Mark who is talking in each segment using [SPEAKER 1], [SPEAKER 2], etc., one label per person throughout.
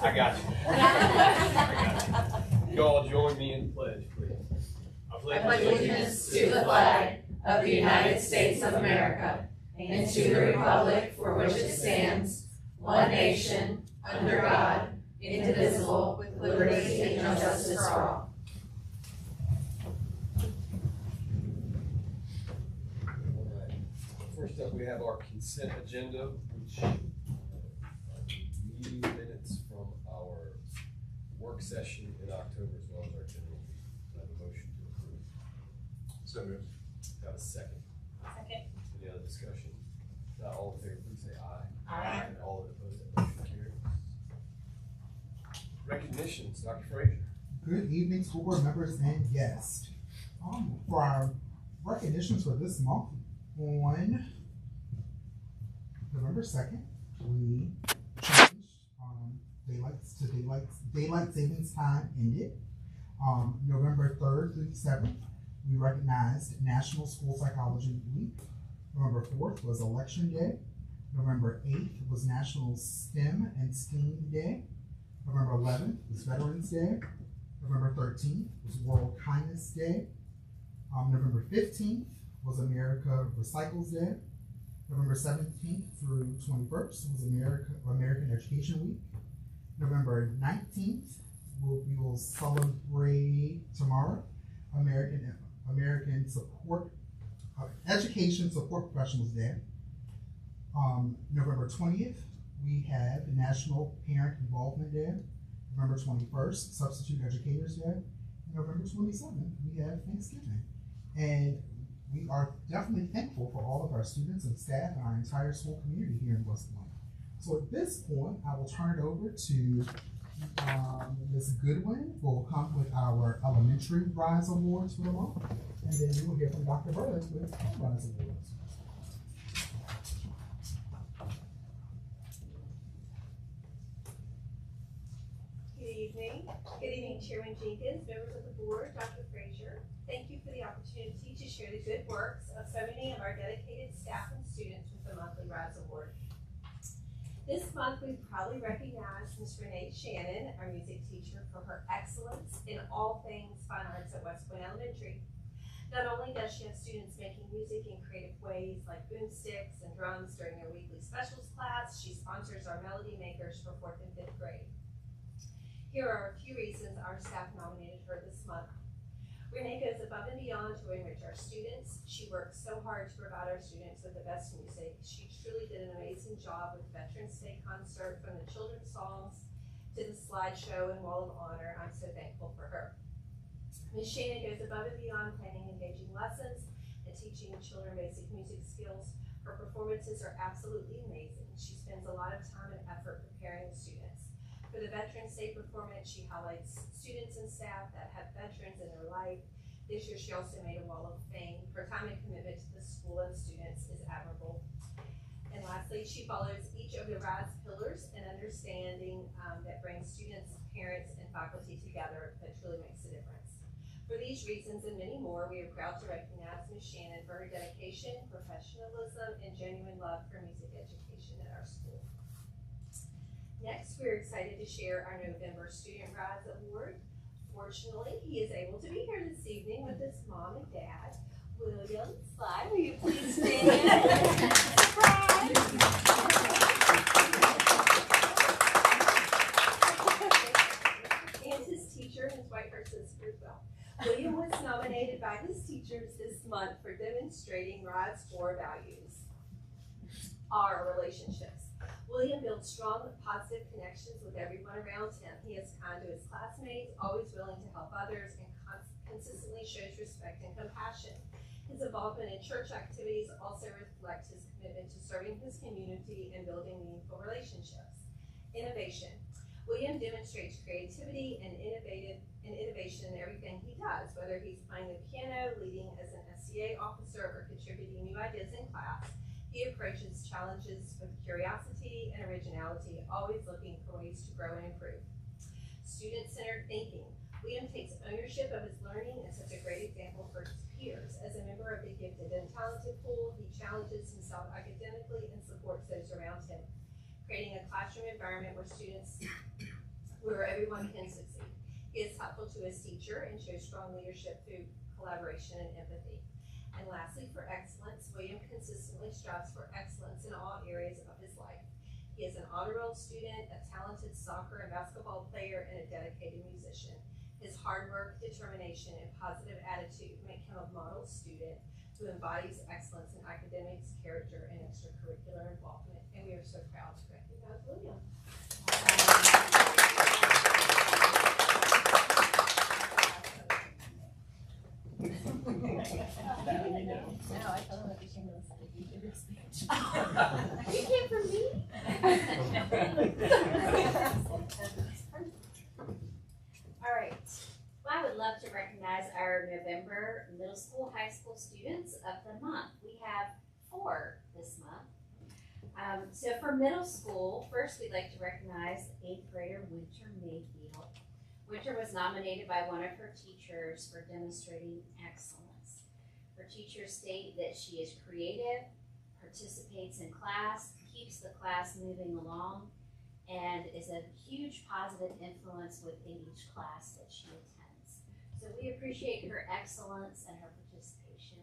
[SPEAKER 1] I got you. I got you. You all join me in the pledge, please.
[SPEAKER 2] I pledge allegiance to the flag of the United States of America and to the republic for which it stands, one nation, under God, indivisible, with liberty and justice for all.
[SPEAKER 1] First up, we have our consent agenda, which meeting minutes from our work session in October, as well as our general meeting. I have a motion to approve.
[SPEAKER 3] So moved.
[SPEAKER 1] Got a second?
[SPEAKER 2] Second.
[SPEAKER 1] Any other discussion? Not all in favor, please say aye.
[SPEAKER 2] Aye.
[SPEAKER 1] And all opposed, that motion carries. Recognitions, Dr. Frazier.
[SPEAKER 4] Good evening, school board members and guests. For our recognitions for this month, on November 2nd, we changed daylight savings time ended. November 3rd through 7th, we recognized National School Psychology Week. November 4th was Election Day. November 8th was National STEM and STEAM Day. November 11th was Veterans Day. November 13th was World Kindness Day. November 15th was America Recycles Day. November 17th through 21st was American Education Week. November 19th, we will celebrate tomorrow American Education Support Professionals Day. November 20th, we have National Parent Involvement Day. November 21st, Substitute Educators Day. And November 27th, we have Thanksgiving. And we are definitely thankful for all of our students and staff and our entire school community here in West Point. So at this point, I will turn it over to Ms. Goodwin, who will come with our Elementary Rise Awards for the month. And then you will hear from Dr. Burris with Rise Awards.
[SPEAKER 5] Good evening, Chairman Jenkins, members of the board, Dr. Frazier. Thank you for the opportunity to share the good works of so many of our dedicated staff and students with the monthly Rise Award. This month, we proudly recognize Ms. Renee Shannon, our music teacher, for her excellence in all things fine arts at West Point Elementary. Not only does she have students making music in creative ways like boomsticks and drums during their weekly specials class, she sponsors our melody makers for 4th and 5th grade. Here are a few reasons our staff nominated her this month. Renee goes above and beyond to enrich our students. She works so hard to provide our students with the best music. She truly did an amazing job with Veterans Day concert, from the children's songs to the slideshow and Wall of Honor. I'm so thankful for her. Ms. Shannon goes above and beyond planning engaging lessons and teaching children basic music skills. Her performances are absolutely amazing. She spends a lot of time and effort preparing the students. For the Veterans Day performance, she highlights students and staff that have veterans in their life. This year, she also made a wall of fame. Her time and commitment to the school and students is admirable. And lastly, she follows each of the RISE pillars and understanding that brings students, parents, and faculty together that truly makes a difference. For these reasons and many more, we are proud to recognize Ms. Shannon for her dedication, professionalism, and genuine love for music education at our school. Next, we're excited to share our November Student Rise Award. Fortunately, he is able to be here this evening with his mom and dad. William Sly, will you please stand? Surprise! And his teacher, Ms. Whitehurst, sister as well. William was nominated by his teachers this month for demonstrating Rise 4 values. Our relationships. William builds strong, positive connections with everyone around him. He is kind to his classmates, always willing to help others, and consistently shows respect and compassion. His involvement in church activities also reflects his commitment to serving his community and building meaningful relationships. Innovation. William demonstrates creativity and innovation in everything he does, whether he's playing the piano, leading as an SCA officer, or contributing new ideas in class. He approaches challenges with curiosity and originality, always looking for ways to grow and improve. Student-centered thinking. William takes ownership of his learning and sets a great example for his peers. As a member of the gifted and talented pool, he challenges himself academically and supports those around him, creating a classroom environment where students where everyone can succeed. He is helpful to his teacher and shows strong leadership through collaboration and empathy. And lastly, for excellence, William consistently strives for excellence in all areas of his life. He is an honor roll student, a talented soccer and basketball player, and a dedicated musician. His hard work, determination, and positive attitude make him a model student who embodies excellence in academics, character, and extracurricular involvement. And we are so proud to recognize William.
[SPEAKER 2] You came from me? All right. Well, I would love to recognize our November middle school, high school students of the month. We have 4 this month. So for middle school, first we'd like to recognize 8th grader Winter Mayfield. Winter was nominated by one of her teachers for demonstrating excellence. Her teachers state that she is creative, participates in class, keeps the class moving along, and is a huge positive influence within each class that she attends. So we appreciate her excellence and her participation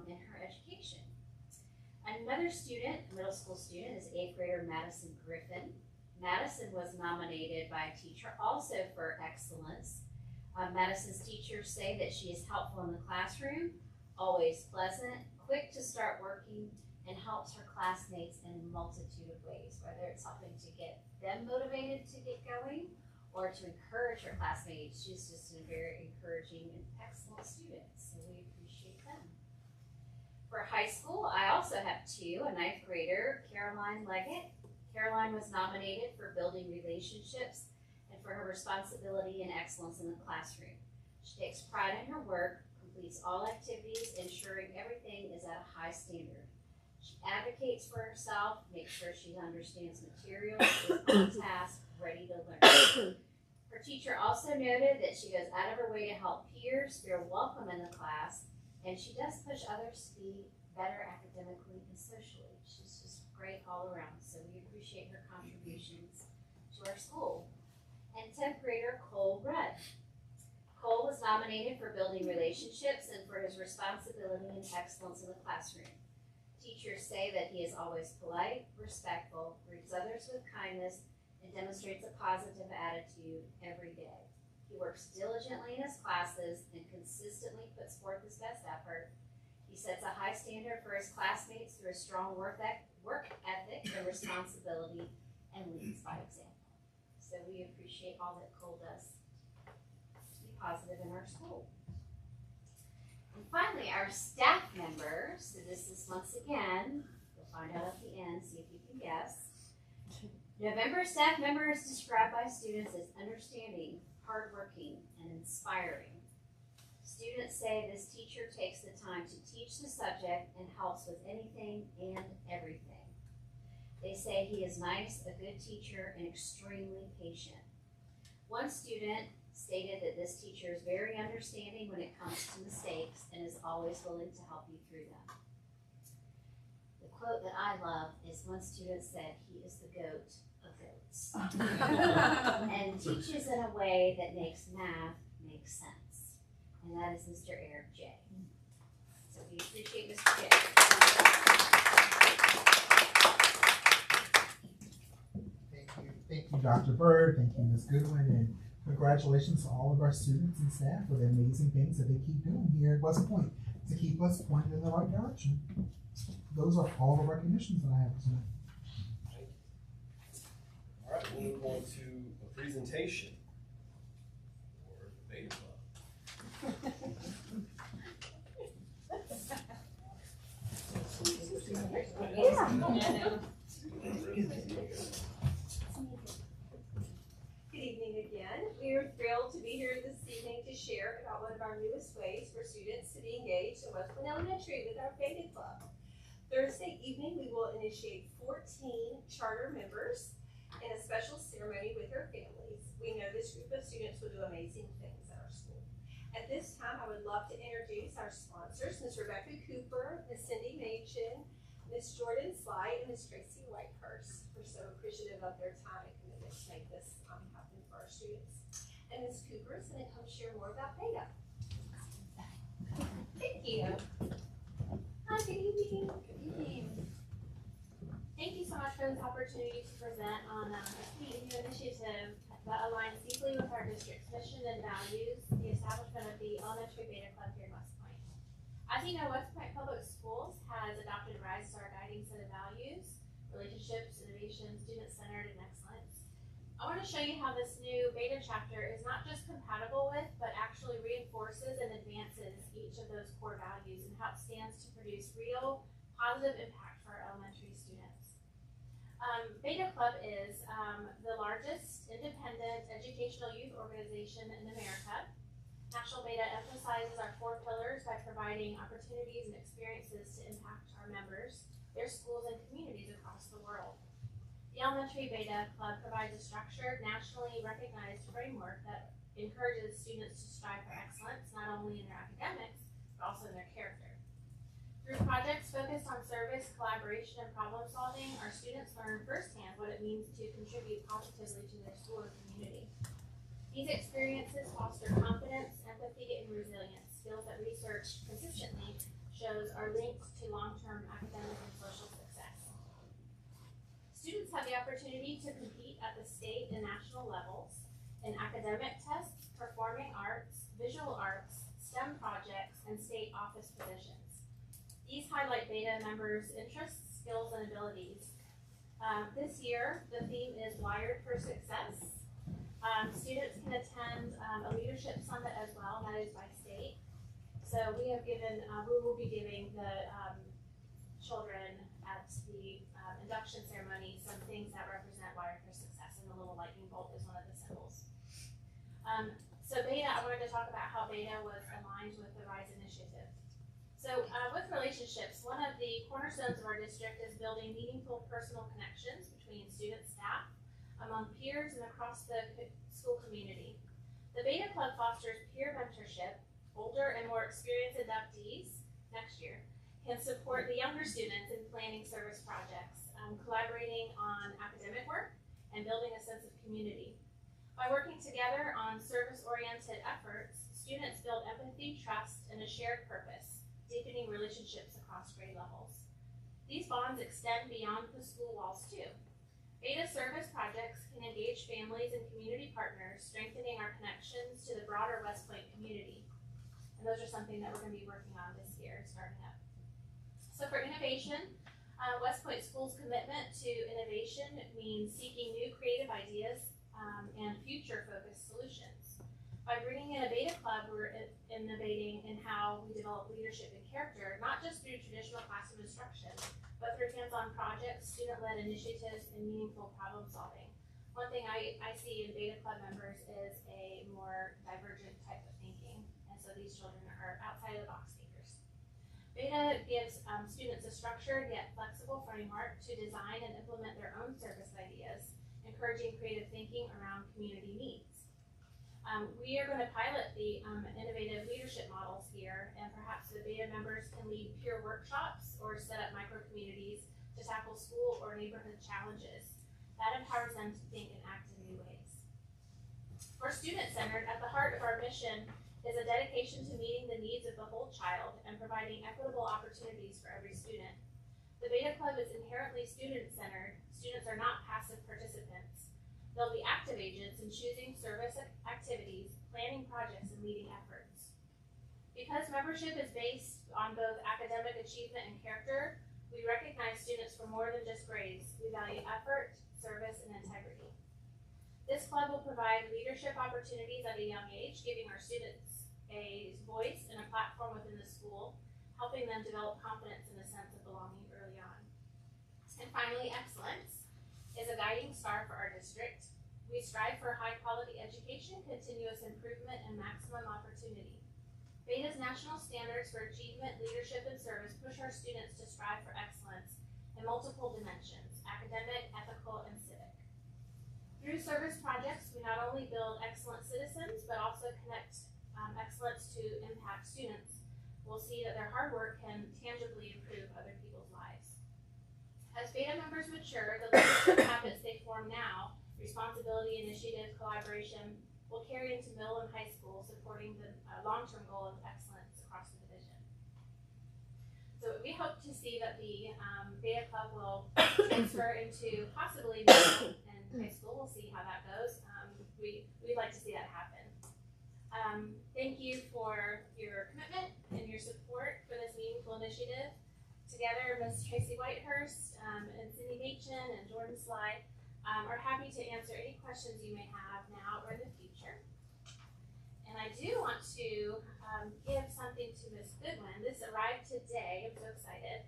[SPEAKER 2] in her education. Another student, middle school student, is 8th grader Madison Griffin. Madison was nominated by a teacher also for excellence. Madison's teachers say that she is helpful in the classroom, always pleasant, quick to start working, and helps her classmates in a multitude of ways, whether it's helping to get them motivated to get going or to encourage her classmates. She's just a very encouraging and excellent student, so we appreciate them. For high school, I also have 2, a 9th grader, Caroline Leggett. Caroline was nominated for building relationships and for her responsibility and excellence in the classroom. She takes pride in her work, completes all activities, ensuring everything is at a high standard. She advocates for herself, makes sure she understands materials, is on task, ready to learn. Her teacher also noted that she goes out of her way to help peers feel welcome in the class, and she does push others to be better academically and socially. She's just great all around, so we appreciate her contributions to our school. And 10th grader Cole Rudd. Cole was nominated for building relationships and for his responsibility and excellence in the classroom. Teachers say that he is always polite, respectful, greets others with kindness, and demonstrates a positive attitude every day. He works diligently in his classes and consistently puts forth his best effort. He sets a high standard for his classmates through a strong work ethic and responsibility, and leads by example. So we appreciate all that Cole does to be positive in our school. And finally, our staff members. So this is once again, you'll find out at the end, see if you can guess. November staff member is described by students as understanding, hardworking, and inspiring. Students say this teacher takes the time to teach the subject and helps with anything and everything. They say he is nice, a good teacher, and extremely patient. One student stated that this teacher is very understanding when it comes to mistakes and is always willing to help you through them. The quote that I love is one student said, "He is the goat of goats," and teaches in a way that makes math make sense. And that is Mr. Eric J. So we appreciate Mr. J.
[SPEAKER 4] Thank you, Dr. Bird. Thank you, Ms. Goodwin, and congratulations to all of our students and staff for the amazing things that they keep doing here at West Point to keep us pointed in the right direction. Those are all the recognitions that I have tonight.
[SPEAKER 1] All right, we'll move on to a presentation for the Beta Club.
[SPEAKER 5] Good evening again. We are thrilled to be here this evening to share about one of our newest ways for students to be engaged in West Point Elementary with our Beta Club. Thursday evening, we will initiate 14 charter members in a special ceremony with their families. We know this group of students will do amazing things at our school. At this time, I would love to introduce our sponsors, Ms. Rebecca Cooper, Ms. Cindy Machen, Ms. Jordan Sly, and Ms. Tracy Whitehurst. We're so appreciative of their time and commitment to make this happen for students. And Ms. Cooper is going to come share more about Beta. Thank you. Hi, good evening.
[SPEAKER 6] Good evening. Thank you so much for this opportunity to present on a key new initiative that aligns deeply with our district's mission and values, the establishment of the Elementary Beta Club here in West Point. As you know, West Point Public Schools has adopted RISE as our guiding set of values: relationships, innovation, student-centered, and excellence. I want to show you how this new Beta chapter is not just compatible with, but actually reinforces and advances each of those core values and how it stands to produce real positive impact for our elementary students. Beta Club is the largest independent educational youth organization in America. National Beta emphasizes our 4 pillars by providing opportunities and experiences to impact our members, their schools, and communities across the world. The Elementary Beta Club provides a structured, nationally recognized framework that encourages students to strive for excellence, not only in their academics, but also in their character. Through projects focused on service, collaboration, and problem solving, our students learn firsthand what it means to contribute positively to their school or community. These experiences foster confidence, empathy, and resilience, skills that research consistently shows are linked to long-term academic and social success. Students have the opportunity to compete at the state and national levels in academic tests, performing arts, visual arts, STEM projects, and state office positions. These highlight Beta members' interests, skills, and abilities. This year, the theme is Wired for Success. Students can attend a leadership summit as well, and that is by state. So we will be giving the children at the induction ceremony some things that represent Wired for Success, and the little lightning bolt is one of the symbols. So Beta, I wanted to talk about how Beta was aligned with the RISE initiative. So with relationships, one of the cornerstones of our district is building meaningful personal connections between student, staff, among peers, and across the school community. The Beta Club fosters peer mentorship. Older and more experienced inductees next year can support the younger students in planning service projects, collaborating on academic work, and building a sense of community. By working together on service-oriented efforts, students build empathy, trust, and a shared purpose, deepening relationships across grade levels. These bonds extend beyond the school walls too. Beta service projects can engage families and community partners, strengthening our connections to the broader West Point community. And those are something that we're going to be working on this year, starting up. So for innovation, West Point School's commitment to innovation means seeking new creative ideas and future-focused solutions. By bringing in a Beta Club, we're innovating in how we develop leadership and character, not just through traditional classroom instruction, but through hands-on projects, student-led initiatives, and meaningful problem solving. One thing I see in Beta Club members is a more divergent type of thinking, and so these children are outside of the box thinkers. Beta gives students a structured yet flexible framework to design and implement their own service ideas, encouraging creative thinking around community needs. We are going to pilot the innovative leadership models here, and perhaps the Beta members can lead peer workshops or set up micro-communities to tackle school or neighborhood challenges. That empowers them to think and act in new ways. For student-centered, at the heart of our mission is a dedication to meeting the needs of the whole child and providing equitable opportunities for every student. The Beta Club is inherently student-centered. Students are not passive participants. They'll be active agents in choosing service activities, planning projects, and leading efforts. Because membership is based on both academic achievement and character, we recognize students for more than just grades. We value effort, service, and integrity. This club will provide leadership opportunities at a young age, giving our students a voice and a platform within the school, helping them develop confidence and a sense of belonging early on. And finally, excellence is a guiding star for our district. We strive for high quality education, continuous improvement, and maximum opportunity. Beta's national standards for achievement, leadership, and service push our students to strive for excellence in multiple dimensions: academic, ethical, and civic. Through service projects, we not only build excellent citizens, but also connect excellence to impact students. We'll see that their hard work can tangibly improve other people's lives. As Beta members mature, the leadership habits they form now responsibility, initiative, collaboration will carry into middle and high school, supporting the long-term goal of excellence across the division. So we hope to see that the Beta Club will transfer into possibly middle and high school. We'll see how that goes. We'd like to see that happen. Thank you for your commitment and your support for this meaningful initiative. Together, Ms. Tracy Whitehurst and Cindy Machin and Jordan Sly are happy to answer any questions you may have now or in the future. And I do want to give something to Ms. Goodwin. This arrived today. I'm so excited.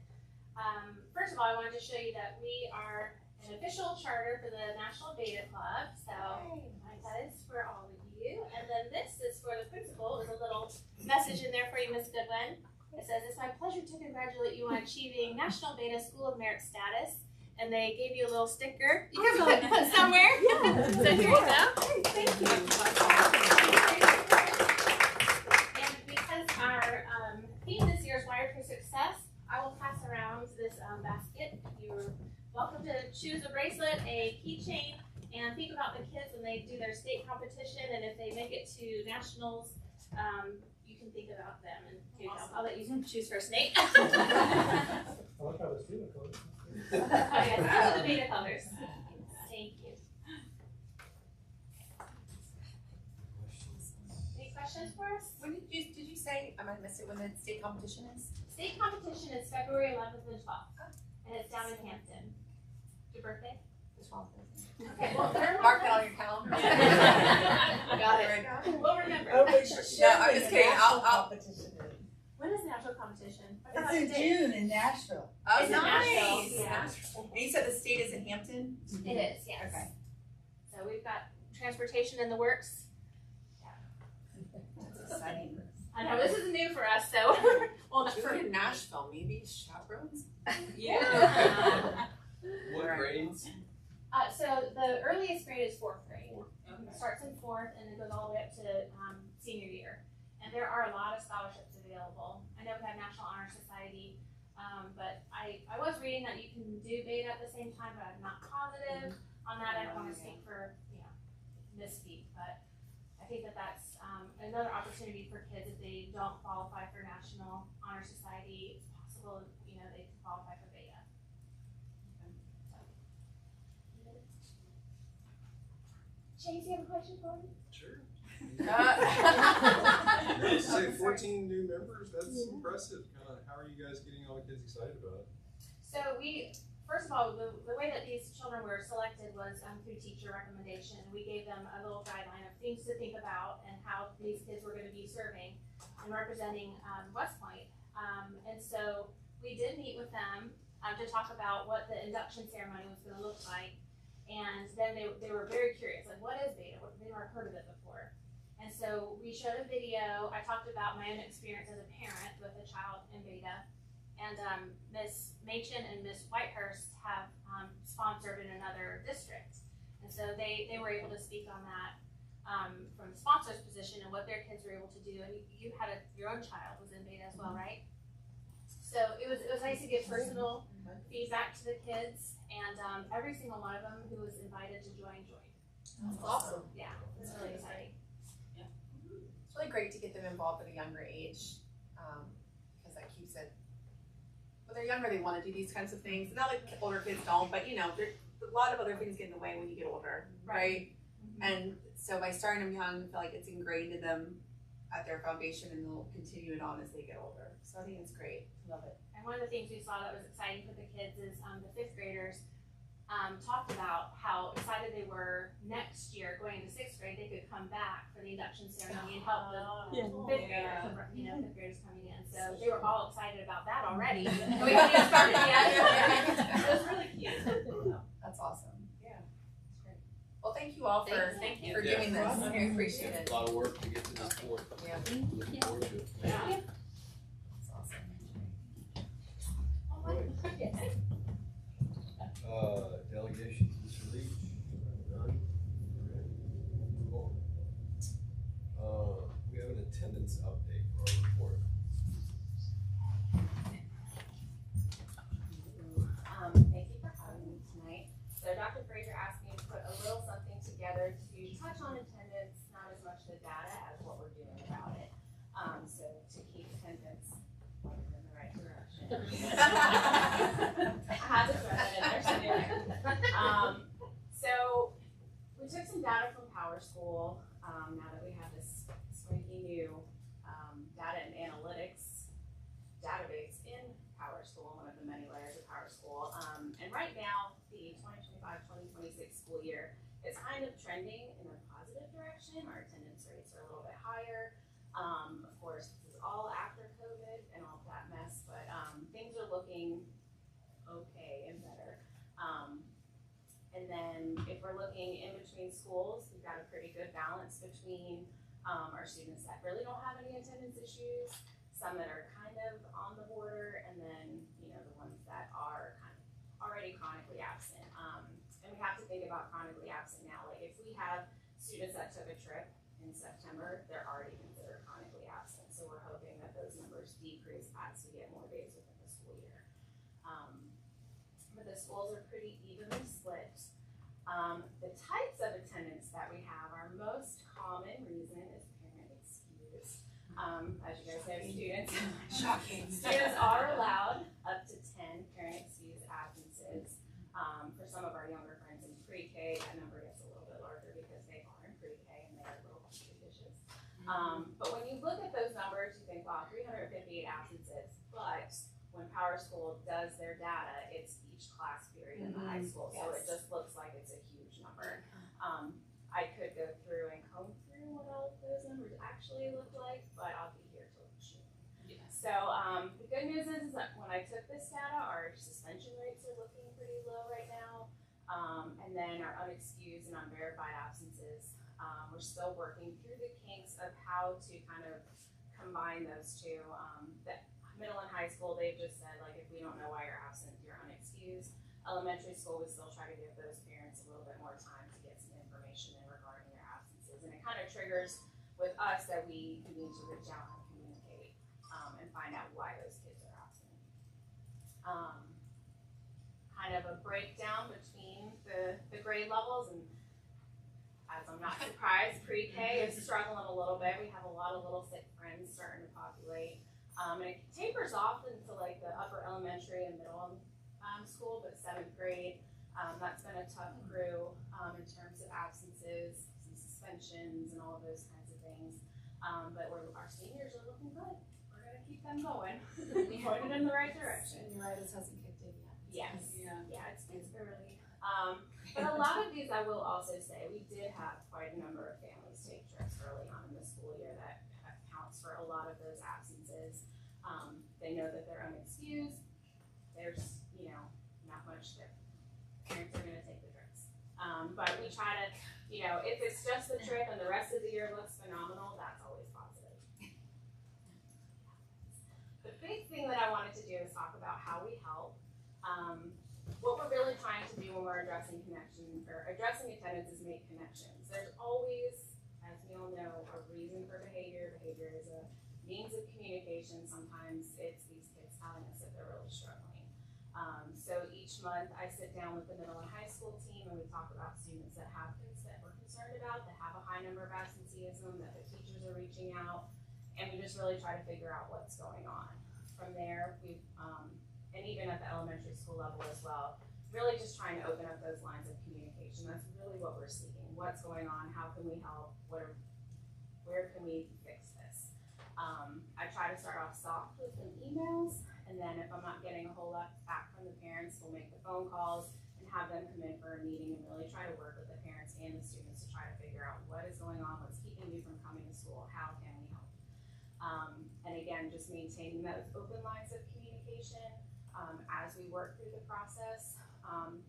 [SPEAKER 6] First of all, I wanted to show you that we are an official charter for the National Beta Club. So that is for all of you. And then this is for the principal. There's a little message in there for you, Ms. Goodwin. It says, "It's my pleasure to congratulate you on achieving National Beta School of Merit status." And they gave you a little sticker. You can put it somewhere. Yeah. So here you go. Thank you. And because our theme this year is Wired for Success, I will pass around this basket. You're welcome to choose a bracelet, a keychain, and think about the kids when they do their state competition, and if they make it to nationals, you can think about them. And here you go. I'll let you choose first, Nate.
[SPEAKER 3] I like how this student colors.
[SPEAKER 6] Oh yes, the Beta colors. Thank you. Any questions for us?
[SPEAKER 2] When did you say, I might have missed it, when the state competition is?
[SPEAKER 6] State competition is February 11th and 12th, and it's down in Hampton. Your birthday?
[SPEAKER 2] The 12th.
[SPEAKER 6] Okay, well,
[SPEAKER 2] Mark it on your calendar.
[SPEAKER 6] Got it. We'll remember.
[SPEAKER 2] No, I'm just kidding. I'll.
[SPEAKER 6] When is the national competition?
[SPEAKER 7] It's in June in Nashville.
[SPEAKER 2] Oh,
[SPEAKER 6] It's in Nashville,
[SPEAKER 2] nice.
[SPEAKER 6] yeah.
[SPEAKER 2] And you said the state is in Hampton?
[SPEAKER 6] It is, yes.
[SPEAKER 2] Okay.
[SPEAKER 6] So we've got transportation in the works.
[SPEAKER 2] That's exciting.
[SPEAKER 6] I know, this is new for us, so. Well, not for
[SPEAKER 2] in Nashville, maybe chaperones?
[SPEAKER 1] What grades?
[SPEAKER 6] So the earliest grade is 4th grade. It starts in 4th and it goes all the way up to senior year. And there are a lot of scholarships available. I know we have National Honor Society, but I was reading that you can do Beta at the same time, but I'm not positive on that. I don't want to speak for, misspeak, but I think that that's another opportunity for kids if they don't qualify for National Honor Society. It's possible, they can qualify for Beta. Chase, you have a question for me?
[SPEAKER 1] Sure.
[SPEAKER 2] Uh,
[SPEAKER 3] Say 14 new members, that's impressive. How are you guys getting all the kids excited about it?
[SPEAKER 6] So first of all, the way that these children were selected was through teacher recommendation. We gave them a little guideline of things to think about and how these kids were going to be serving and representing West Point. And so we did meet with them to talk about what the induction ceremony was going to look like. And then they were very curious, like, what is Beta? They've never heard of it before. And so we showed a video. I talked about my own experience as a parent with a child in Beta. And Ms. Machin and Ms. Whitehurst have sponsored in another district. And so they were able to speak on that from the sponsor's position and what their kids were able to do. And you had your own child was in Beta as well, right? So it was nice to give personal feedback to the kids. And every single one of them who was invited to joined.
[SPEAKER 2] That's awesome.
[SPEAKER 6] Yeah, it's really exciting.
[SPEAKER 2] It's really great to get them involved at a younger age, because that keeps it, when they're younger, they want to do these kinds of things. Not like older kids don't, but a lot of other things get in the way when you get older, right? Mm-hmm. And so by starting them young, I feel like it's ingrained in them at their foundation, and they'll continue it on as they get older. So I think it's great. Love it.
[SPEAKER 6] And one of the things we saw that was exciting for the kids is the 5th graders talked about how excited they were next year going into 6th grade. They could come back for the induction ceremony and help the 5th graders, 5th graders coming in. So they were all excited about that already. And we haven't even started yet. It was really cute.
[SPEAKER 2] That's awesome. Yeah, it's great. Well, thank you all for
[SPEAKER 6] Thank you.
[SPEAKER 2] for doing this. I appreciate it.
[SPEAKER 1] A lot of work to get to this point.
[SPEAKER 2] Yeah,
[SPEAKER 1] Looking forward to it.
[SPEAKER 2] it's awesome.
[SPEAKER 1] Delegations, Mr. Leach? None? Okay. Move on. We have an attendance update for our report.
[SPEAKER 8] Thank you for having me tonight. So Dr. Fraser asked me to put a little something
[SPEAKER 2] touch on attendance, not as much the data as what we're doing about it. So to keep attendance pointed in the right direction. I had to throw that in there somewhere. So we took some data from PowerSchool, now that we have this swanky new data and analytics database in PowerSchool, one of the many layers of PowerSchool. And right now, the 2025-2026 school year is kind of trending in a positive direction. Our attendance rates are a little bit higher. Of course, this is all after COVID and all that mess, but things are looking okay and better. And then if we're looking in between schools, we've got a pretty good balance between our students that really don't have any attendance issues, some that are kind of on the border, and then, you know, the ones that are kind of already chronically absent. And we have to think about chronically absent now. Like if we have students that took a trip in September, they're already considered chronically absent. So we're hoping that those numbers decrease as we get more days within the school year. But the schools are pretty evenly split. The types of attendance that we have, our most common reason is parent excuse. As you guys know, students,
[SPEAKER 7] Shocking.
[SPEAKER 2] students are allowed up to 10 parent excuse absences. For some of our younger friends in pre-K, that number gets a little bit larger because they are in pre-K and they are little country dishes. But when you look at those numbers, you think, wow, 358 absences. But when PowerSchool does their data, it's each class period in the high school, so it just looks like it's a huge number. I could go through and comb through what all of those numbers actually look like, but I'll be here till June. So the good news is that when I took this data, our suspension rates are looking pretty low right now. And then our unexcused and unverified absences, we're still working through the kinks of how to kind of combine those two. The middle and high school, they've just said, like, if we don't know why you're absent, you're unexcused. Elementary school, we still try to give those parents a little bit more time to get some information in regarding their absences. And it kind of triggers with us that we need to reach out and communicate and find out why those kids are absent. Kind of a breakdown between the grade levels, and as I'm not surprised, pre-K is struggling a little bit. We have a lot of little sick friends starting to populate. And it tapers off into like the upper elementary and middle school, but 7th grade, that's been a tough crew in terms of absences, some suspensions, and all of those kinds of things. But our seniors are looking good. We're gonna keep them going, pointed in the right direction.
[SPEAKER 8] Neuritis hasn't kicked in yet.
[SPEAKER 2] Yes,
[SPEAKER 8] Yeah.
[SPEAKER 2] it's early. But a lot of these, I will also say, we did have quite a number of families take trips early on in the school year that accounts for a lot of those absences. They know that they're unexcused. There's, you know, not much that parents are gonna take the trips. But we try to, you know, if it's just the trip and the rest of the year looks phenomenal, that's always positive. The big thing that I wanted to do is talk about how we help. What we're really trying to do when we're addressing addressing attendance is make connections. There's always, as we all know, a reason for behavior. Behavior is a means of communication. Sometimes it's these kids telling us that they're really struggling. So each month I sit down with the middle and high school team and we talk about students that have things that we're concerned about, that have a high number of absenteeism, that the teachers are reaching out, and we just really try to figure out what's going on. From there, and even at the elementary school level as well, really just trying to open up those lines of communication. That's really what we're seeking. What's going on? How can we help? Where can we fix this? I try to start off soft with some emails, and then if I'm not getting a whole lot back from the parents, we'll make the phone calls and have them come in for a meeting and really try to work with the parents and the students to try to figure out what is going on, what's keeping you from coming to school, how can we help? And again, just maintaining those open lines of communication as we work through the process.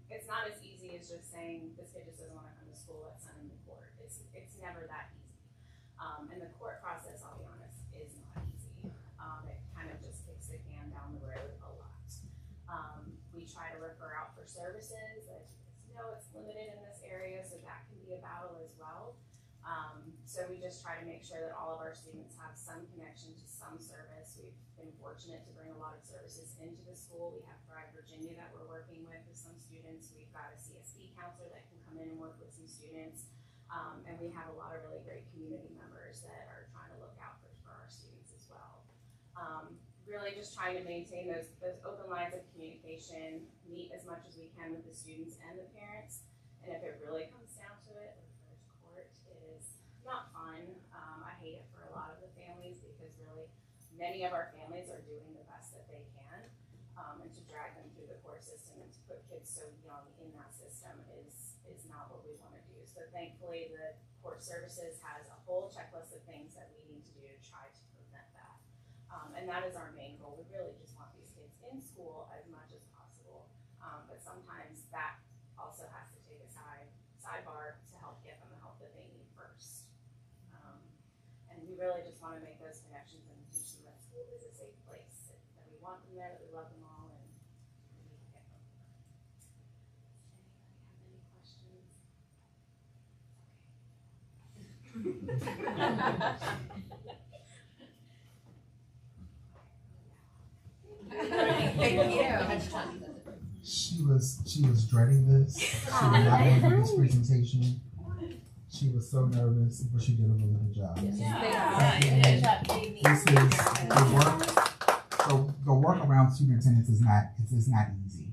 [SPEAKER 2] It's not as easy as just saying this kid just doesn't want to come to school, let's send him to court. It's never that easy. And the court process, I'll be honest, is not easy. It kind of just kicks the can down the road a lot. We try to refer out for services. As you know, it's limited in this area, so that can be a battle as well. So we just try to make sure that all of our students have some connection to some service. We've been fortunate to bring a lot of services into the school. We have Thrive Virginia that we're working with some students. We've got a CSB counselor that can come in and work with some students.
[SPEAKER 8] And we have a lot of really great community members that are trying to look out for our students as well. Really just trying to maintain those open lines of communication, meet as much as we can with the students and the parents. And if it really comes down to it, refer to court. It is not fun. I hate it for a lot of the families because really many of our families are doing the best that they can. And to drag them through the court system and to put kids so young in that system is not what we want to do. So thankfully the court services has a whole checklist of things that we need to do to try to prevent that. And that is our main goal. We really just want these kids in school as much as possible. But sometimes that also has to take a sidebar to help get them the help that they need first. And we really just want to make those connections and teach them that school is a safe place, that we want them there, that we love them all, and we need to get them there. Does anybody have any questions?
[SPEAKER 2] Thank you.
[SPEAKER 4] She was dreading this. She did not want to do this presentation. She was so nervous, but she did a really good job.
[SPEAKER 2] Yes.
[SPEAKER 4] This is the work. So the work around student attendance is not easy,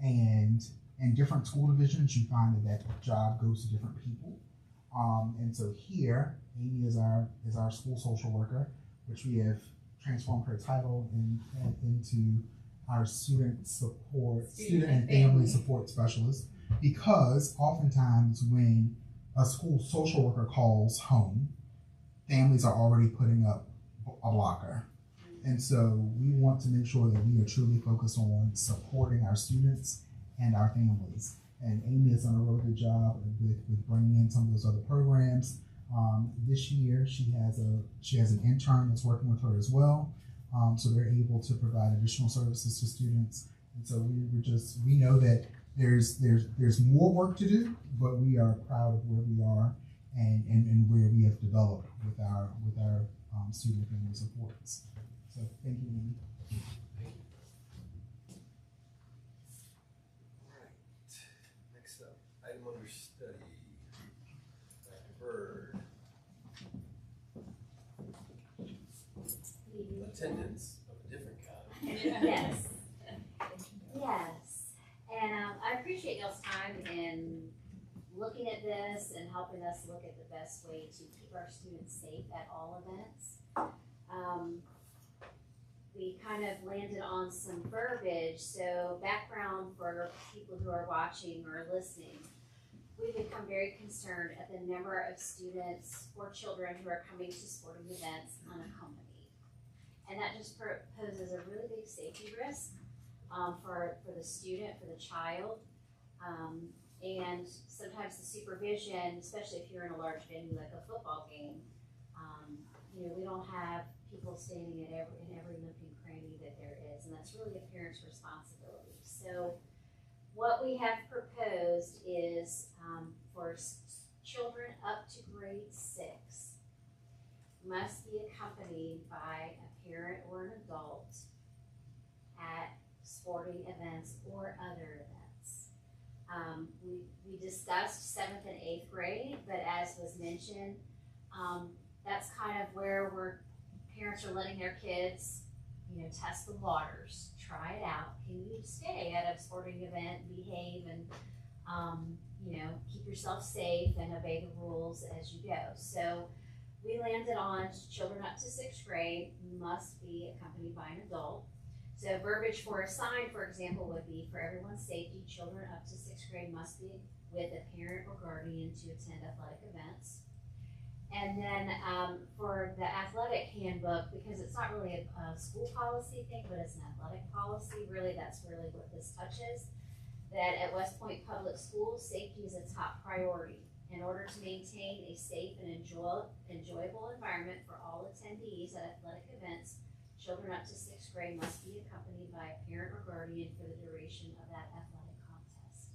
[SPEAKER 4] and in different school divisions, you find that job goes to different people. And so here, Amy is our school social worker, which we have transformed her title into our student and family support specialist, because oftentimes when a school social worker calls home, families are already putting up a blocker. And so we want to make sure that we are truly focused on supporting our students and our families. And Amy has done a really good job with bringing in some of those other programs. This year, she has an intern that's working with her as well. So they're able to provide additional services to students. And so we know that there's more work to do, but we are proud of where we are and where we have developed with our student family supports. So thank you, Amy.
[SPEAKER 1] Alright, next up, item under study, Dr. Bird. Attendance of a different kind.
[SPEAKER 9] Yes. Yes. And I appreciate y'all's time in looking at this and helping us look at the best way to keep our students safe at all events. We kind of landed on some verbiage, so background for people who are watching or listening. We've become very concerned at the number of students or children who are coming to sporting events unaccompanied. And that just poses a really big safety risk for the student, for the child. And sometimes the supervision, especially if you're in a large venue like a football game, we don't have people standing in every nook and cranny that there is, and that's really a parent's responsibility. So what we have proposed is for children up to grade 6 must be accompanied by a parent or an adult at sporting events or other events. We discussed 7th and 8th grade, but as was mentioned, that's kind of where parents are letting their kids, test the waters, try it out. Can you stay at a sporting event, behave, and keep yourself safe and obey the rules as you go? So we landed on children up to 6th grade must be accompanied by an adult. So verbiage for a sign, for example, would be for everyone's safety, children up to 6th grade must be with a parent or guardian to attend athletic events. And then for the athletic handbook, because it's not really a school policy thing, but it's an athletic policy, really that's really what this touches, that at West Point Public Schools, safety is a top priority. In order to maintain a safe and enjoyable environment for all attendees at athletic events, children up to 6th grade must be accompanied by a parent or guardian for the duration of that athletic contest.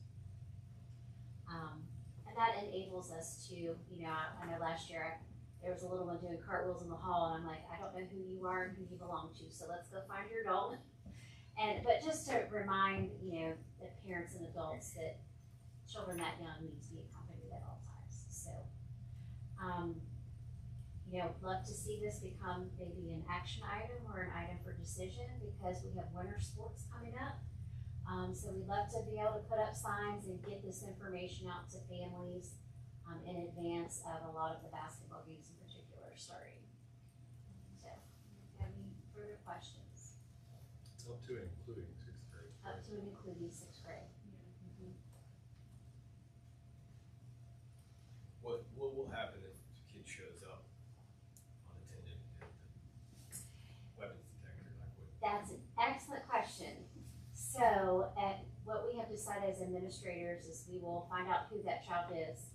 [SPEAKER 9] And that enables us to, I know last year there was a little one doing cartwheels in the hall, and I'm like, I don't know who you are and who you belong to, so let's go find your adult. But just to remind, the parents and adults that children that young need to be accompanied at all times. So Love to see this become maybe an action item or an item for decision because we have winter sports coming up. So we'd love to be able to put up signs and get this information out to families in advance of a lot of the basketball games in particular starting. So, have any further questions?
[SPEAKER 10] Up to and including sixth grade.
[SPEAKER 9] Up to and including sixth grade.
[SPEAKER 1] What will happen if the kid shows up unattended at the weapons detector? Like what?
[SPEAKER 9] That's an excellent question. So, what we have decided as administrators is we will find out who that child is.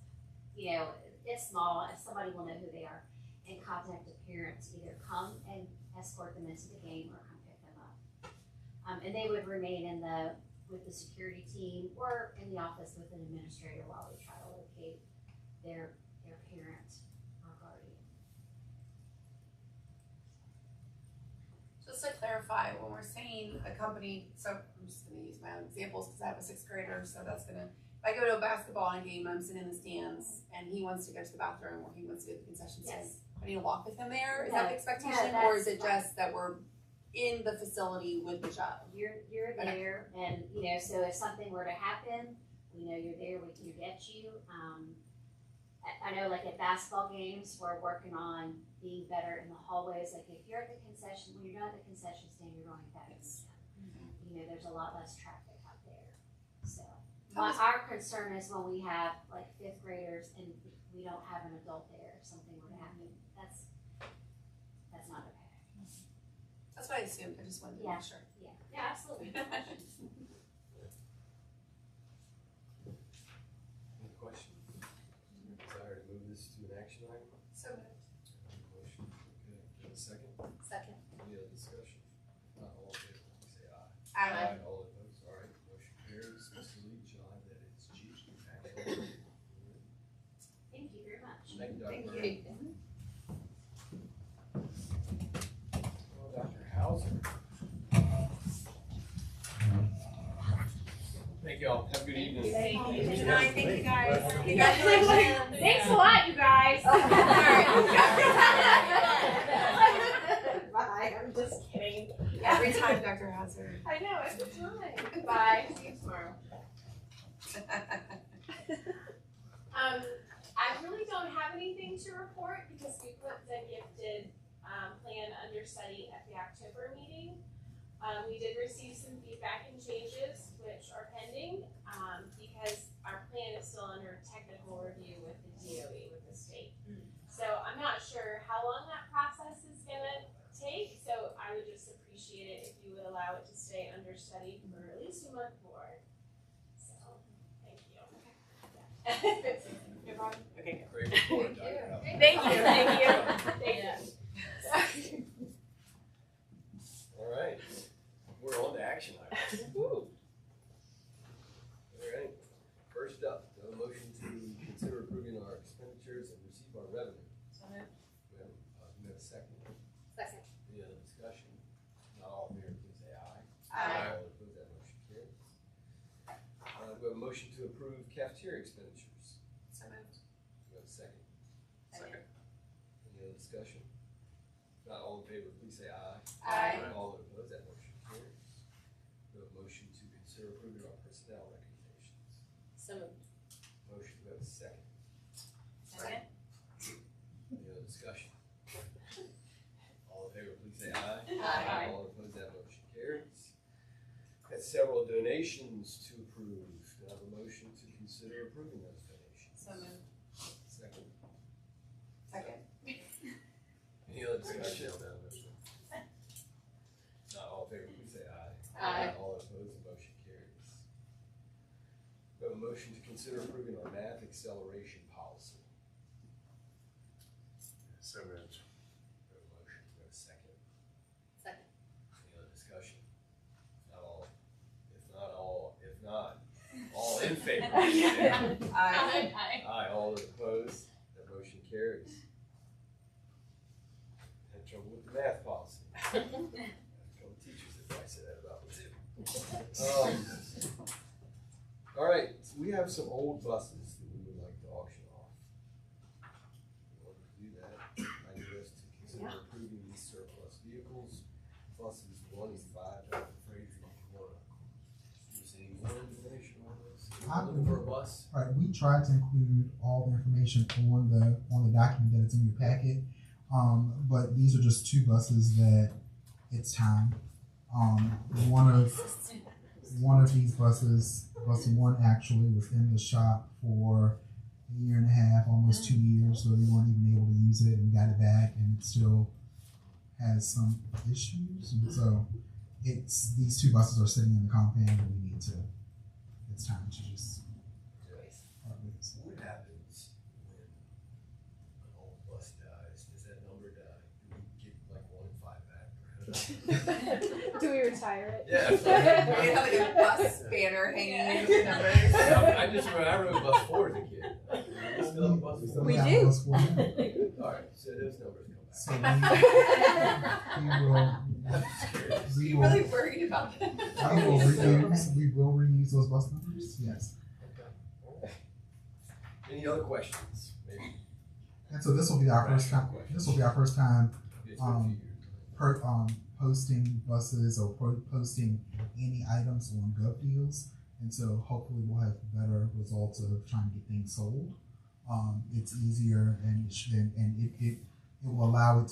[SPEAKER 9] It's small, and somebody will know who they are, and contact the parents, either come and escort them into the game or come pick them up. And they would remain with the security team or in the office with an administrator while we try to locate their parent or guardian.
[SPEAKER 2] Just to clarify, when we're saying accompany, so I'm just gonna use my own examples because I have a sixth grader, so that's gonna, if I go to a basketball game, I'm sitting in the stands and he wants to go to the bathroom or he wants to go to the concession stand.
[SPEAKER 9] Yes.
[SPEAKER 2] I need to walk with him there? Is that the expectation?
[SPEAKER 9] Yeah,
[SPEAKER 2] or is it
[SPEAKER 9] that's
[SPEAKER 2] just that we're in the facility with the child?
[SPEAKER 9] You're
[SPEAKER 2] Okay.
[SPEAKER 9] there, and so if something were to happen, we know you're there. We can get you. I know, like at basketball games, we're working on being better in the hallways. Like if you're at the concession, when you're not at the concession stand, you're going back in the stand. There's a lot less traffic out there. So our concern is when we have like fifth graders and we don't have an adult there. If something were to happen, that's not okay.
[SPEAKER 2] That's what I assumed. I just wanted to make sure.
[SPEAKER 9] Yeah, absolutely.
[SPEAKER 1] Any questions? Desire to move this to an action item?
[SPEAKER 2] So moved.
[SPEAKER 1] Motion, okay, give a second.
[SPEAKER 2] Second.
[SPEAKER 1] Any other discussion? Not all in favor, please say aye.
[SPEAKER 2] Aye.
[SPEAKER 1] All opposed, all right, motion carries. Mr. Leach, I'll have that as G. Action.
[SPEAKER 9] Thank you very much.
[SPEAKER 1] Thank you, Dr.
[SPEAKER 2] Thank
[SPEAKER 1] Murray.
[SPEAKER 2] you.
[SPEAKER 1] Well, Dr. Hauser. Thank y'all. Have a good evening.
[SPEAKER 2] Thank you. Good night. Thank you guys.
[SPEAKER 6] Congratulations. Thanks a lot, you guys.
[SPEAKER 2] Bye. I'm just kidding. Every time, Dr. Hauser.
[SPEAKER 6] I know, every time. Bye. See you tomorrow. I really don't have anything to report because we put the gifted plan under study at the October meeting. We did receive some feedback and changes, which are pending, because our plan is still under technical review with the DOE, with the state. So I'm not sure how long that process is gonna take, so I would just appreciate it if you would allow it to stay under study for at least a month more. So, thank you. No problem? Okay.
[SPEAKER 1] Great report, Dr. Hauser.
[SPEAKER 6] Thank you, thank you. Thank you.
[SPEAKER 1] All right, we're on to action items. All right, first up, a motion to consider approving our expenditures and receive our revenue. We have a second.
[SPEAKER 2] Second.
[SPEAKER 1] Any other discussion? Not all in favor, please say aye.
[SPEAKER 2] Aye.
[SPEAKER 1] All opposed, that motion carries. We have a motion to approve cafeteria expenditures.
[SPEAKER 2] So moved.
[SPEAKER 1] We have a second.
[SPEAKER 2] Second.
[SPEAKER 1] Any other discussion? Not all in favor, please say aye.
[SPEAKER 2] Aye.
[SPEAKER 1] All opposed, that motion carries. We have a motion to consider approving our personnel recommendations.
[SPEAKER 2] So moved.
[SPEAKER 1] Motion, we have a second.
[SPEAKER 2] Second.
[SPEAKER 1] Any other discussion? All in favor, please say aye.
[SPEAKER 2] Aye.
[SPEAKER 1] All opposed, that motion carries. Got several donations to approve. Do I have a motion to consider approving those donations?
[SPEAKER 2] So moved.
[SPEAKER 1] Second.
[SPEAKER 2] Second.
[SPEAKER 1] Any other discussion? Not all in favor, please say aye.
[SPEAKER 2] Aye.
[SPEAKER 1] All opposed, the motion carries. We have a motion to consider approving our math acceleration policy.
[SPEAKER 10] So moved.
[SPEAKER 1] We have a motion, we have a second.
[SPEAKER 2] Second.
[SPEAKER 1] Any other discussion? If not, all in favor, please say aye.
[SPEAKER 2] Aye.
[SPEAKER 1] Aye, all opposed, that motion carries. Had trouble with the math policy. Trouble with teachers' advice that about me too. All right, so we have some old buses that we would like to auction off. You want to consider approving these surplus vehicles. Buses 1 and 5, Dr. Frazier, you want to use any more information on this? Looking for a bus?
[SPEAKER 4] All right, we tried to include all the information on the document that is in your packet, but these are just two buses that it's time. One of these buses, bus 1 actually was in the shop for a year and a half, almost 2 years, so we weren't even able to use it, and we got it back, and it still has some issues, and so these two buses are sitting in the compound, and we need to. It's time to just.
[SPEAKER 1] What happens when an old bus dies? Does that number die? Do we get like 1 and 5 back?
[SPEAKER 2] Do we retire it?
[SPEAKER 1] Yeah.
[SPEAKER 2] We have like a bus banner hanging with the numbers.
[SPEAKER 1] I just remember I rode bus 4 as a kid. We still have a bus four?
[SPEAKER 2] We
[SPEAKER 4] have
[SPEAKER 2] do.
[SPEAKER 4] bus 4 now.
[SPEAKER 1] All right, so those numbers come back.
[SPEAKER 4] So we
[SPEAKER 2] You're
[SPEAKER 4] will.
[SPEAKER 2] really worried about that.
[SPEAKER 4] We will reuse those bus numbers. Yes.
[SPEAKER 1] Okay. Any other questions? Maybe.
[SPEAKER 4] And so this will be our first time. This will be our first time
[SPEAKER 1] It's been a few years.
[SPEAKER 4] posting buses or posting any items on GovDeals, and so hopefully we'll have better results of trying to get things sold. It's easier, and it will allow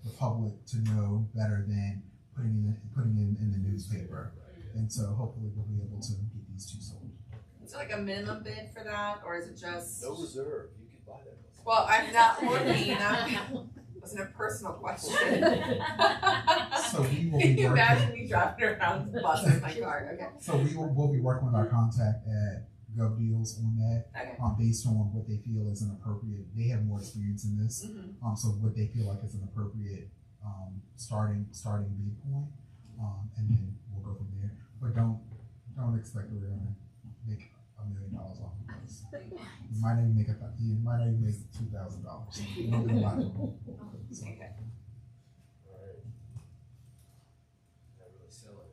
[SPEAKER 4] the public to know better than putting it in the newspaper, and so hopefully we'll be able to get these two sold.
[SPEAKER 2] Is there like a minimum bid for that, or is it just?
[SPEAKER 1] No reserve. You could buy that bus.
[SPEAKER 2] Well, I'm not looking. It wasn't a personal question.
[SPEAKER 4] So we will
[SPEAKER 2] Can
[SPEAKER 4] be
[SPEAKER 2] you
[SPEAKER 4] working.
[SPEAKER 2] imagine me driving around the bus in my car? Okay.
[SPEAKER 4] So we'll be working with our contact at GovDeals on that,
[SPEAKER 2] Okay.
[SPEAKER 4] based on what they feel is an appropriate. They have more experience in this,
[SPEAKER 2] Mm-hmm.
[SPEAKER 4] so what they feel like is an appropriate starting bid point, and then we'll go from there. But don't expect that we're gonna make $1 million off of this. You might even make $2,000. Don't do a lot. So,
[SPEAKER 2] Okay.
[SPEAKER 1] All right. Not really selling it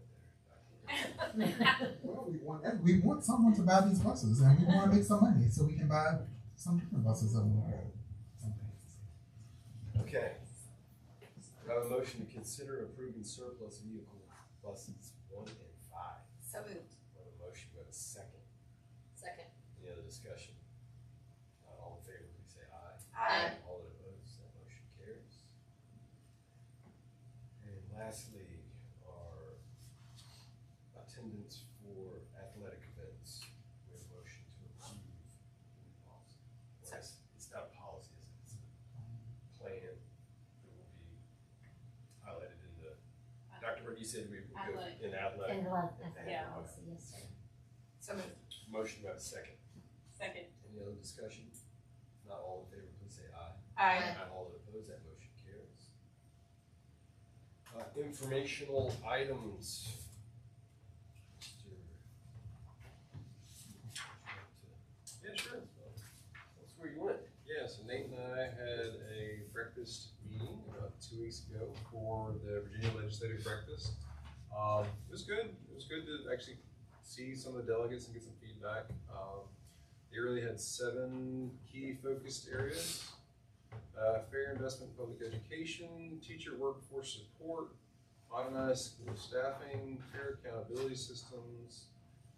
[SPEAKER 1] there.
[SPEAKER 4] well, we want someone to buy these buses, and we want to make some money so we can buy some different buses that we want.
[SPEAKER 1] Okay. Do I have a motion to consider approving surplus vehicle buses 1 and 5?
[SPEAKER 2] So moved.
[SPEAKER 1] I have a motion, we have a second.
[SPEAKER 2] Second.
[SPEAKER 1] Any other discussion? Not all in favor, please say aye.
[SPEAKER 2] Aye.
[SPEAKER 1] All that opposed, that motion carries. And lastly, our attendance for athletic events. We have a motion to approve the policy. Well, it's not a policy, it's a plan that will be highlighted in the, Dr. Bird, you said we would go
[SPEAKER 2] Athletic.
[SPEAKER 1] in athletic.
[SPEAKER 2] Yeah.
[SPEAKER 9] Yes, sir.
[SPEAKER 2] So moved.
[SPEAKER 1] Motion, we have a second.
[SPEAKER 2] Second.
[SPEAKER 1] Any other discussion? Not all in favor, please say aye.
[SPEAKER 2] Aye.
[SPEAKER 1] All that opposed, that motion carries. Informational items. Yeah, sure. That's where you went.
[SPEAKER 3] Yeah, so Nate and I had a breakfast meeting about 2 weeks ago for the Virginia Legislative Breakfast. It was good. It was good to actually see some of the delegates and get some feedback. They really had 7 key focused areas: fair investment in public education, teacher workforce support, modernized school staffing, fair accountability systems,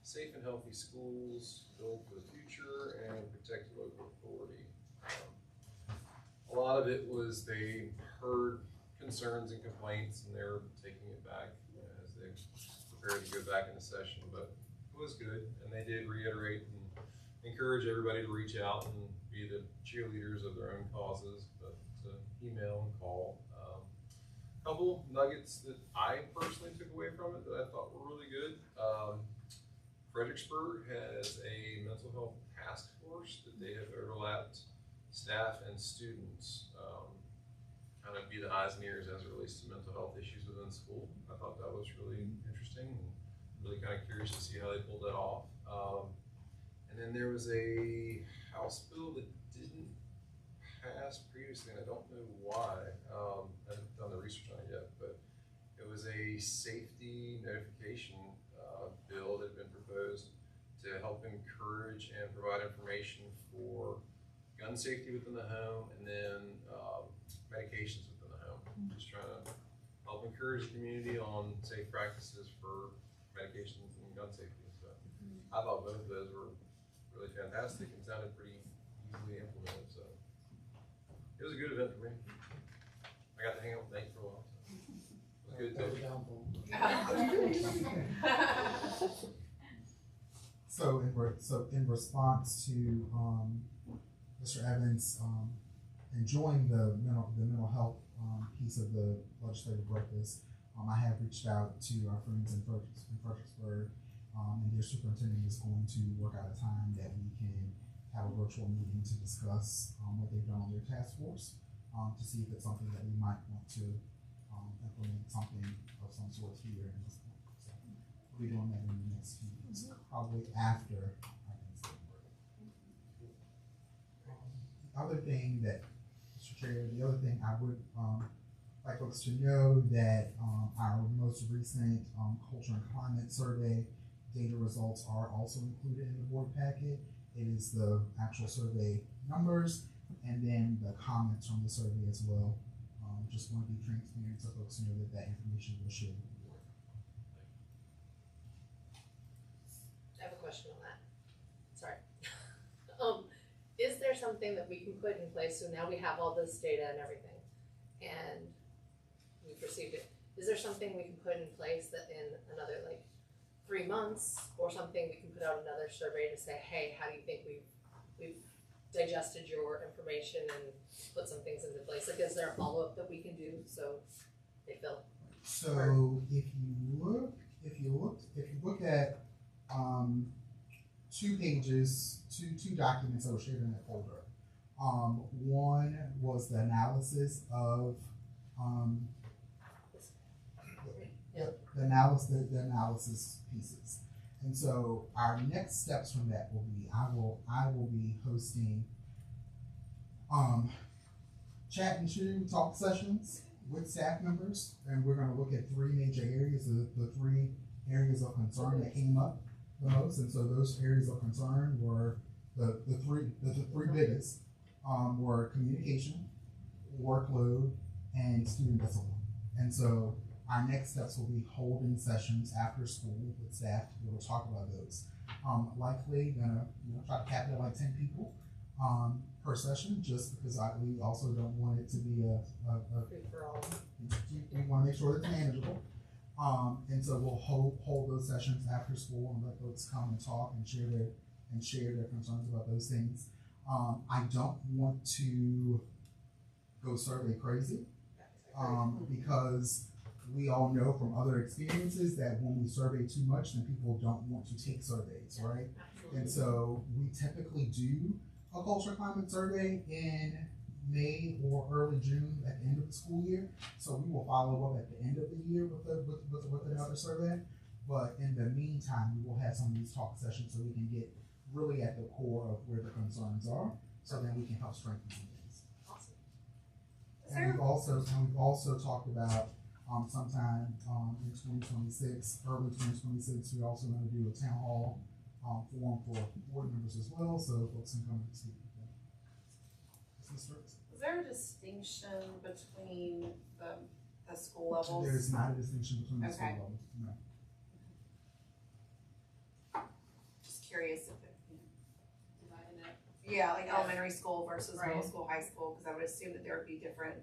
[SPEAKER 3] safe and healthy schools, build for the future, and protect local authority. A lot of it was they heard concerns and complaints, and they're taking it back as they prepare to go back into session. But it was good, and they did reiterate and encourage everybody to reach out and be the cheerleaders of their own causes, but to email and call. Couple nuggets that I personally took away from it that I thought were really good. Fredericksburg has a mental health task force that they have overlapped staff and students, kind of be the eyes and ears as it relates to mental health issues within school. I thought that was really interesting and really kind of curious to see how they pulled that off. And then there was a House bill that didn't pass previously, and I don't know why. I haven't done the research on it yet, but it was a safety notification bill that had been proposed to help encourage and provide information for gun safety within the home, and then medications within the home. Just trying to help encourage the community on safe practices for medications and gun safety. So I thought both of those were really fantastic and sounded pretty easily implemented. So it was a good event for me. I got to hang out with Nate for a while. So it was good too.
[SPEAKER 4] So in response to Mr. Evans enjoying the mental health piece of the legislative breakfast, I have reached out to our friends in Fredericksburg, and their superintendent is going to work out a time that we can have a virtual meeting to discuss what they've done on their task force, to see if it's something that we might want to implement something of some sort here in this point. So we'll be doing that in the next few weeks, probably after our Thanksgiving break. The other thing that, Mr. Chair, the other thing I would like folks to know that our most recent culture and climate survey data results are also included in the board packet. It is the actual survey numbers and then the comments from the survey as well. Just want to be transparent so folks know that that information will share with the board.
[SPEAKER 2] I have a question on that. Sorry. Is there something that we can put in place, so now we have all this data and everything, and we've received it, is there something we can put in place that in another 3 months or something we can put out another survey to say, hey, how do you think we've digested your information and put some things into place? Is there a follow-up that we can do so they feel?
[SPEAKER 4] So if you look at 2 pages, two documents that were shared in that folder. One was the analysis of the analysis pieces. And so our next steps from that will be I will be hosting chat and chew talk sessions with staff members, and we're going to look at 3 major areas, the 3 areas of concern that came up the most. And so those areas of concern were the three biggest were communication, workload, and student discipline. And so our next steps will be holding sessions after school with staff to be able to talk about those. Likely gonna try to cap it at 10 people per session, just because we also don't want it to be a we want to make sure it's manageable. And so we'll hold those sessions after school and let folks come and talk and share their concerns about those things. I don't want to go survey crazy, because we all know from other experiences that when we survey too much, then people don't want to take surveys, right? And so we typically do a culture climate survey in May or early June at the end of the school year. So we will follow up at the end of the year with another survey. But in the meantime, we will have some of these talk sessions so we can get really at the core of where the concerns are, so then we can help strengthen some things.
[SPEAKER 2] Awesome.
[SPEAKER 4] And we've also talked about sometime in 2026, early 2026, we're also going to do a town hall forum for board members as well, so folks can come and speak with them.
[SPEAKER 11] Is there a distinction between the school levels?
[SPEAKER 4] There is not a distinction between the school
[SPEAKER 11] Okay.
[SPEAKER 4] levels, no.
[SPEAKER 11] Just curious if it, yeah, like elementary school versus middle school, high school, because I would assume that there would be different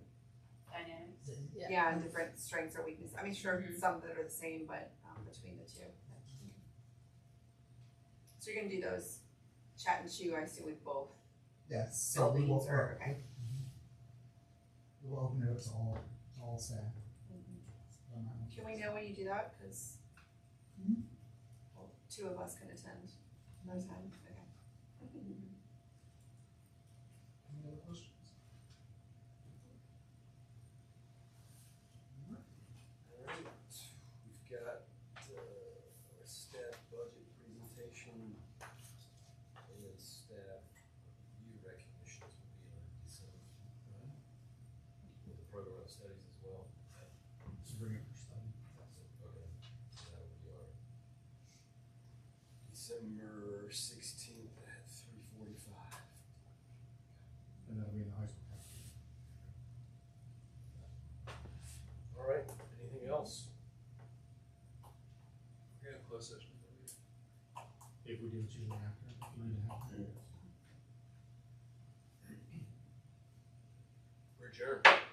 [SPEAKER 2] Dynamics.
[SPEAKER 11] yeah, and different strengths or weaknesses. I mean, sure, some that are the same, but between the 2. So you're gonna do those chat and chew, I assume, with both.
[SPEAKER 4] Yes, so we will,
[SPEAKER 11] Buildings or- okay.
[SPEAKER 4] We will open it up to all staff.
[SPEAKER 11] Can we know when you do that? Because
[SPEAKER 4] Mhm.
[SPEAKER 11] well, 2 of us can attend no time. Okay.
[SPEAKER 4] Any other questions?
[SPEAKER 1] Alright, we've got our staff budget presentation and then staff review recognitions will be in December. With the program of studies as well.
[SPEAKER 4] So bring it for study.
[SPEAKER 1] Okay, so that will be our December 16th at 3:45.
[SPEAKER 4] And that'll be in the high school cafeteria.
[SPEAKER 3] closed session.
[SPEAKER 4] If we didn't choose it after, if you need to have it.
[SPEAKER 1] We're adjourned.